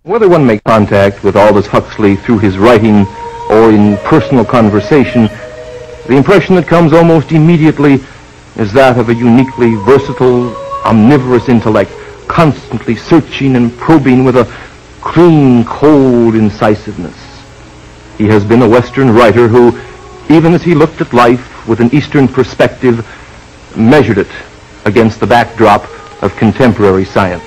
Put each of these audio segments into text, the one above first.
Whether one makes contact with Aldous Huxley through his writing or in personal conversation, the impression that comes almost immediately is that of a uniquely versatile, omnivorous intellect, constantly searching and probing with a clean, cold incisiveness. He has been a Western writer who, even as he looked at life with an Eastern perspective, measured it against the backdrop of contemporary science.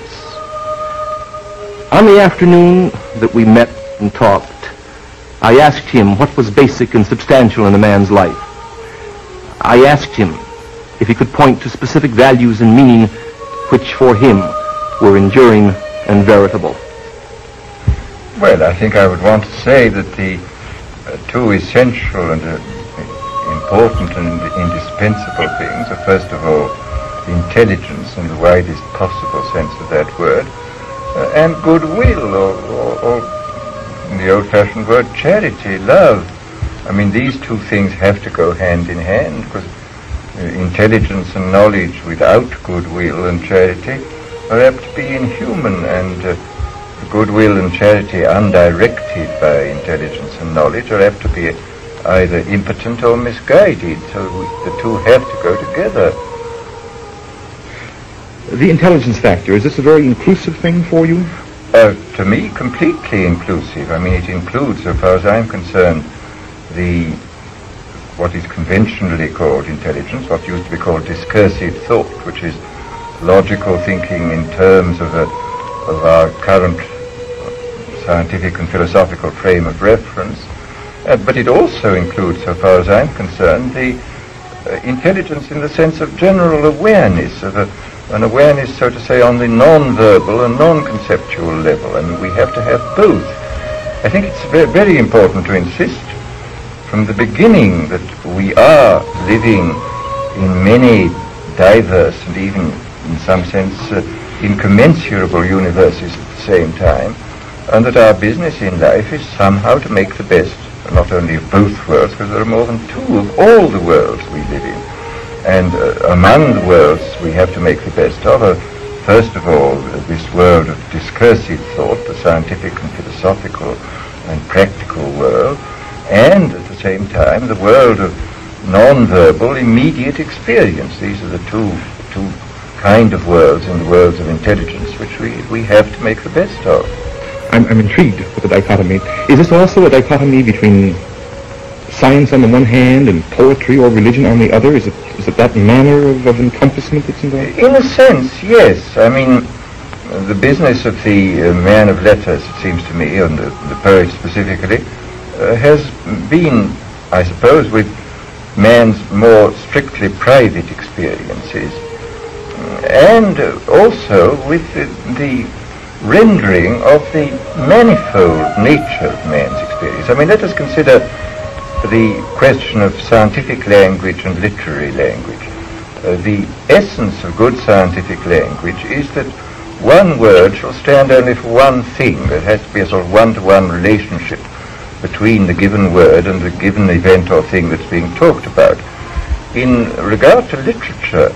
On the afternoon that we met and talked, I asked him what was basic and substantial in a man's life. I asked him if he could point to specific values and meaning which for him were enduring and veritable. Well, I think I would want to say that the two essential and important and indispensable things are, first of all, intelligence in the widest possible sense of that word, and goodwill, or in the old-fashioned word, charity, love. I mean, these two things have to go hand in hand, because intelligence and knowledge without goodwill and charity are apt to be inhuman, and goodwill and charity undirected by intelligence and knowledge are apt to be either impotent or misguided. So the two have to go together. The intelligence factor, is this a very inclusive thing for you? To me, completely inclusive. I mean, it includes, so far as I'm concerned, what is conventionally called intelligence, what used to be called discursive thought, which is logical thinking in terms of our current scientific and philosophical frame of reference. But it also includes, so far as I'm concerned, the intelligence in the sense of general awareness, of an awareness, so to say, on the non-verbal and non-conceptual level. I mean, we have to have both. I think it's very, very important to insist from the beginning that we are living in many diverse and even, in some sense, incommensurable universes at the same time, and that our business in life is somehow to make the best, not only of both worlds, because there are more than two of all the worlds we live in. And among the worlds we have to make the best of, first of all, this world of discursive thought, the scientific and philosophical and practical world, and at the same time the world of non-verbal immediate experience. These are the two kind of worlds in the worlds of intelligence which we have to make the best of. I'm intrigued with the dichotomy. Is this also a dichotomy between science on the one hand and poetry or religion on the other? Is it that manner of encompassment that's involved? In a sense, yes. I mean, the business of the man of letters, it seems to me, and the poet specifically, has been, I suppose, with man's more strictly private experiences, and also with the rendering of the manifold nature of man's experience. I mean, let us consider the question of scientific language and literary language. The essence of good scientific language is that one word shall stand only for one thing. There has to be a sort of one-to-one relationship between the given word and the given event or thing that's being talked about. In regard to literature,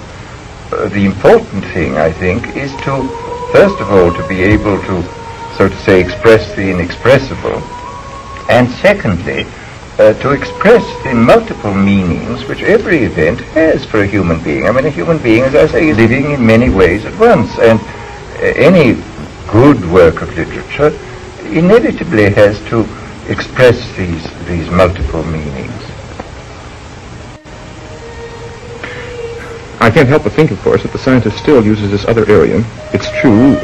the important thing, I think, is to, first of all, to be able to, so to say, express the inexpressible, and secondly, to express the multiple meanings which every event has for a human being. I mean, a human being, as I say, is living in many ways at once, and any good work of literature inevitably has to express these multiple meanings. I can't help but think, of course, that the scientist still uses this other area. It's true,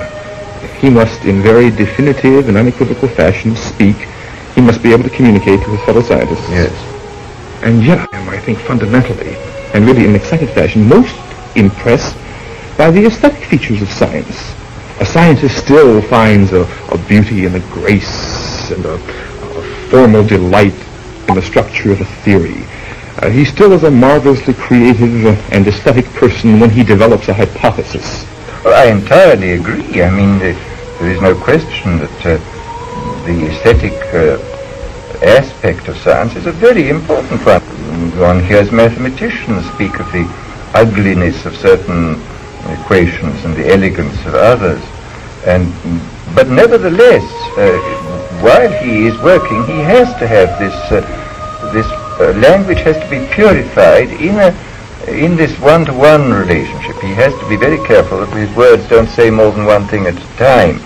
he must, in very definitive and unequivocal fashion, speak. He must be able to communicate to his fellow scientists. Yes. And yet, I think, fundamentally, and really in an excited fashion, most impressed by the aesthetic features of science. A scientist still finds a beauty and a grace and a formal delight in the structure of a theory. He still is a marvelously creative and aesthetic person when he develops a hypothesis. Well, I entirely agree. I mean, there is no question that the aesthetic aspect of science is a very important one. One hears mathematicians speak of the ugliness of certain equations and the elegance of others, but nevertheless, while he is working, he has to have this language has to be purified in this one-to-one relationship. He has to be very careful that his words don't say more than one thing at a time.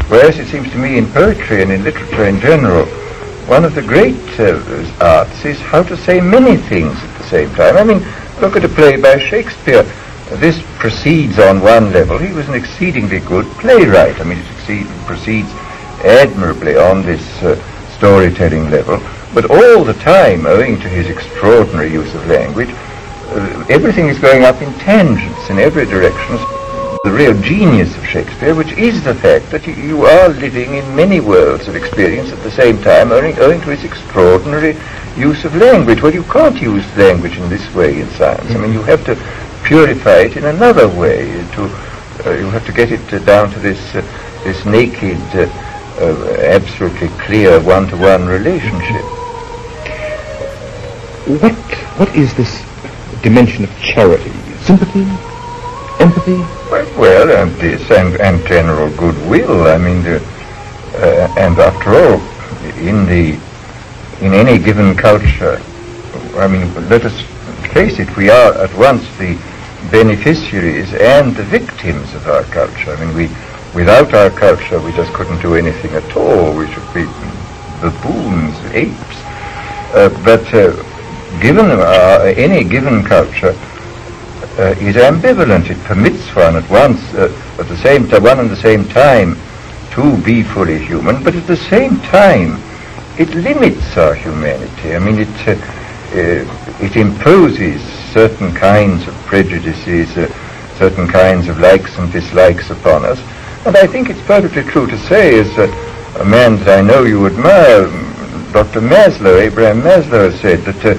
Whereas it seems to me in poetry and in literature in general, one of the great arts is how to say many things at the same time. I mean, look at a play by Shakespeare. This proceeds on one level. He was an exceedingly good playwright. I mean, it proceeds admirably on this storytelling level. But all the time, owing to his extraordinary use of language, everything is going up in tangents in every direction. The real genius of Shakespeare, which is the fact that you are living in many worlds of experience at the same time, owing to his extraordinary use of language. Well, you can't use language in this way in science. I mean, you have to purify it in another way. You have to get it down to this naked, absolutely clear one-to-one relationship. What is this dimension of charity? Sympathy? Empathy? Well, and this and general goodwill. I mean, and after all, in any given culture, I mean, let us face it, we are at once the beneficiaries and the victims of our culture. I mean, without our culture, we just couldn't do anything at all. We should be baboons, apes. But given any given culture is ambivalent. It permits one at once, at the same time, one and the same time, to be fully human, but at the same time, it limits our humanity. I mean, it imposes certain kinds of prejudices, certain kinds of likes and dislikes upon us. And I think it's perfectly true to say, as a man that I know you admire, Dr. Maslow, Abraham Maslow, has said that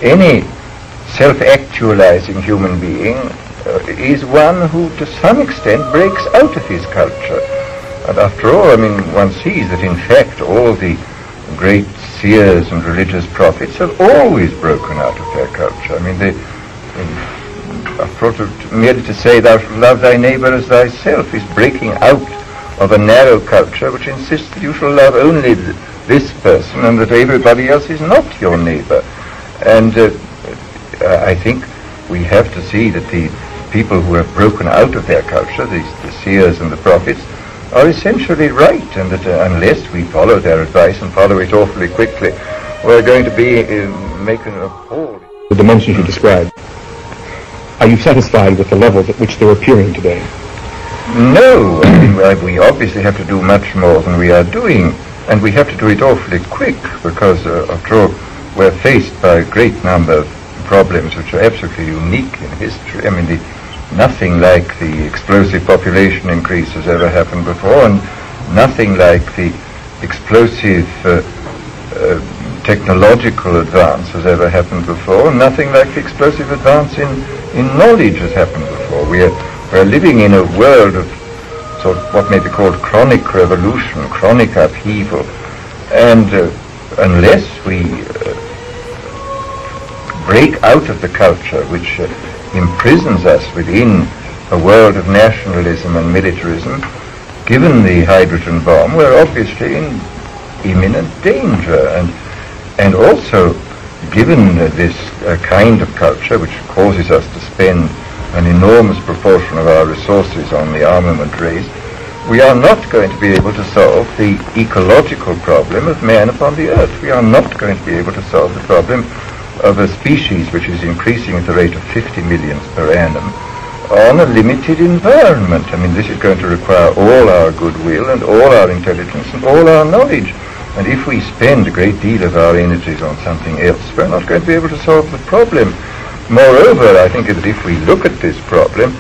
any self-actualizing human being is one who, to some extent, breaks out of his culture. And after all, I mean, one sees that, in fact, all the great seers and religious prophets have always broken out of their culture. I mean, merely to say, thou shalt love thy neighbor as thyself, is breaking out of a narrow culture which insists that you shall love only this person and that everybody else is not your neighbor. And I think we have to see that the people who have broken out of their culture, the seers and the prophets, are essentially right, and that unless we follow their advice and follow it awfully quickly, we're going to be making a fall. The dimensions you described, are you satisfied with the levels at which they're appearing today? No, I mean, we obviously have to do much more than we are doing, and we have to do it awfully quick, because after all, we're faced by a great number of problems which are absolutely unique in history. I mean, nothing like the explosive population increase has ever happened before, and nothing like the explosive technological advance has ever happened before, and nothing like the explosive advance in knowledge has happened before. We're living in a world of sort of what may be called chronic revolution, chronic upheaval, and unless we break out of the culture which imprisons us within a world of nationalism and militarism, given the hydrogen bomb, we're obviously in imminent danger. And also, given this kind of culture which causes us to spend an enormous proportion of our resources on the armament race, we are not going to be able to solve the ecological problem of man upon the earth. We are not going to be able to solve the problem of a species which is increasing at the rate of 50 millions per annum on a limited environment. I mean, this is going to require all our goodwill and all our intelligence and all our knowledge. And if we spend a great deal of our energies on something else, we're not going to be able to solve the problem. Moreover, I think that if we look at this problem,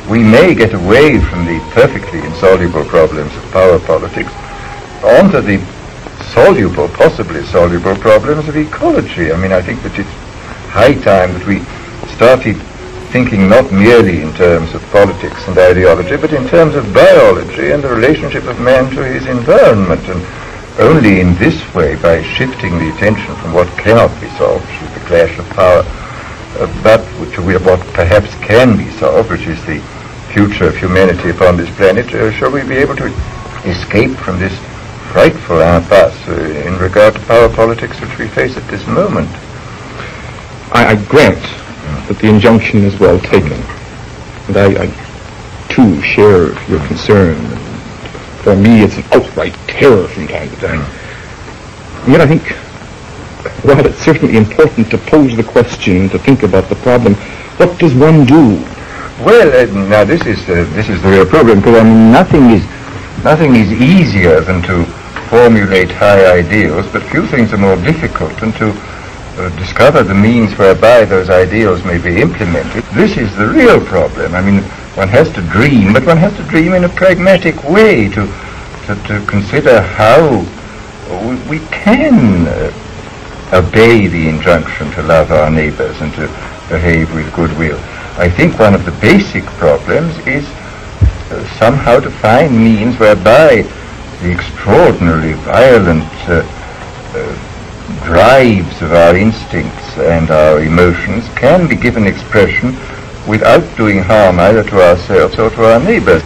we may get away from the perfectly insoluble problems of power politics onto the soluble, possibly soluble problems of ecology. I mean, I think that it's high time that we started thinking not merely in terms of politics and ideology, but in terms of biology and the relationship of man to his environment. And only in this way, by shifting the attention from what cannot be solved, which is the clash of power, but to what perhaps can be solved, which is the future of humanity upon this planet, shall we be able to escape from this frightful impasse in regard to power politics which we face at this moment. I grant that the injunction is well taken, and I too share your concern. For me, it's an outright terror from time to time. And yet I think, while it's certainly important to pose the question, to think about the problem, what does one do? Well, now this is the real problem, because I mean, nothing is easier than to formulate high ideals, but few things are more difficult than to discover the means whereby those ideals may be implemented. This is the real problem. I mean, one has to dream, but one has to dream in a pragmatic way to consider how we can obey the injunction to love our neighbors and to behave with goodwill. I think one of the basic problems is somehow to find means whereby the extraordinarily violent drives of our instincts and our emotions can be given expression without doing harm either to ourselves or to our neighbors.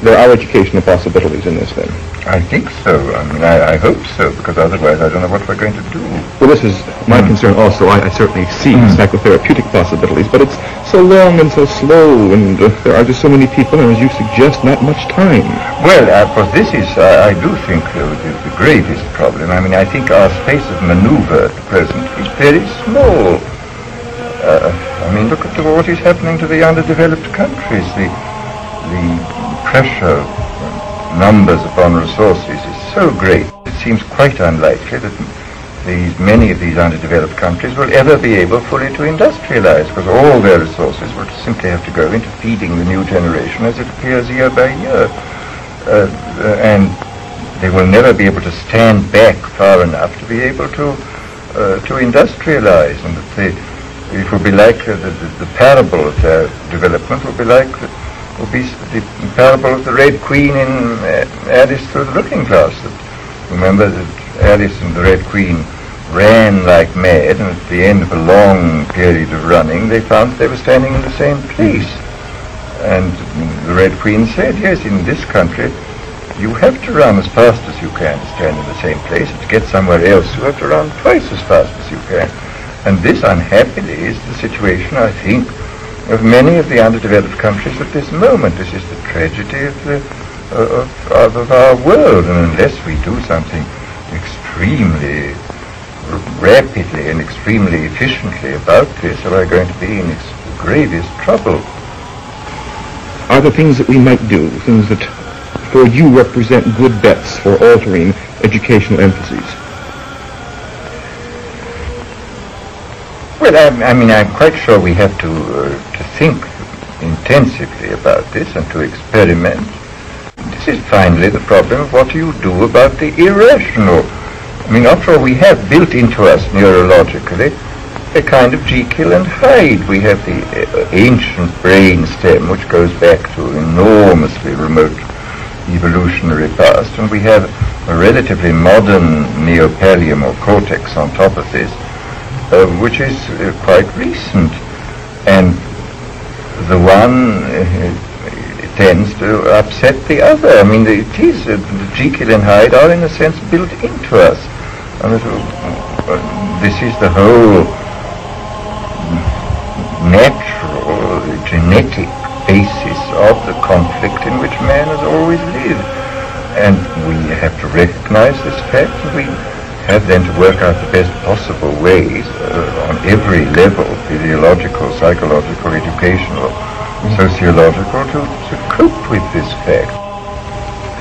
There are educational possibilities in this, then? I think so. I mean, I hope so, because otherwise I don't know what we're going to do. Well, this is my concern also. I certainly see psychotherapeutic possibilities, but it's so long and so slow, and there are just so many people, and as you suggest, not much time. Well, for this is, I do think, the gravest problem. I mean, I think our space of maneuver at the present is very small. I mean, look at what is happening to the underdeveloped countries. The pressure numbers upon resources is so great. It seems quite unlikely that many of these underdeveloped countries will ever be able fully to industrialize, because all their resources will simply have to go into feeding the new generation as it appears year by year. And they will never be able to stand back far enough to be able to industrialize, and that it will be like the parable of their development will be the parable of the Red Queen in Alice Through the Looking Glass. Remember that Alice and the Red Queen ran like mad, and at the end of a long period of running, they found they were standing in the same place. And the Red Queen said, yes, in this country, you have to run as fast as you can to stand in the same place, and to get somewhere else, you have to run twice as fast as you can. And this, unhappily, is the situation, I think, of many of the underdeveloped countries at this moment. This is the tragedy of our world, and unless we do something extremely rapidly and extremely efficiently about this, we're going to be in the gravest trouble. Are there things that we might do, things that for you represent good bets for altering educational emphases? Well, I mean, I'm quite sure we have to think intensively about this and to experiment. This is finally the problem of what you do about the irrational. I mean, after all, we have built into us neurologically a kind of Jekyll and Hyde. We have the ancient brain stem, which goes back to enormously remote evolutionary past, and we have a relatively modern neopallium or cortex on top of this, which is quite recent, and the one tends to upset the other. I mean, the Jekyll and Hyde are in a sense built into us. And this is the whole natural, genetic basis of the conflict in which man has always lived. And we have to recognize this fact, and we have then to work out the best possible ways on every level, physiological, psychological, educational, sociological, to cope with this fact.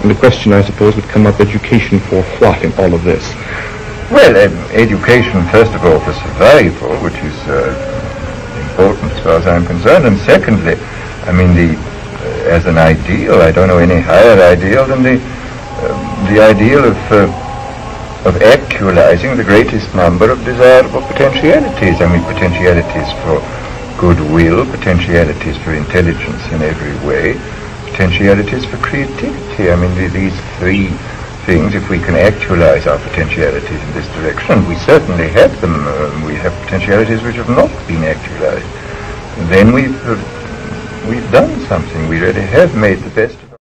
And the question, I suppose, would come up, education for what in all of this? Well, education, first of all, for survival, which is important as far as I'm concerned, and secondly, I mean, as an ideal, I don't know any higher ideal than the ideal of actualizing the greatest number of desirable potentialities. I mean, potentialities for goodwill, potentialities for intelligence in every way, potentialities for creativity. I mean, these three things, if we can actualize our potentialities in this direction, we certainly have them. We have potentialities which have not been actualized. Then we've done something. We really have made the best of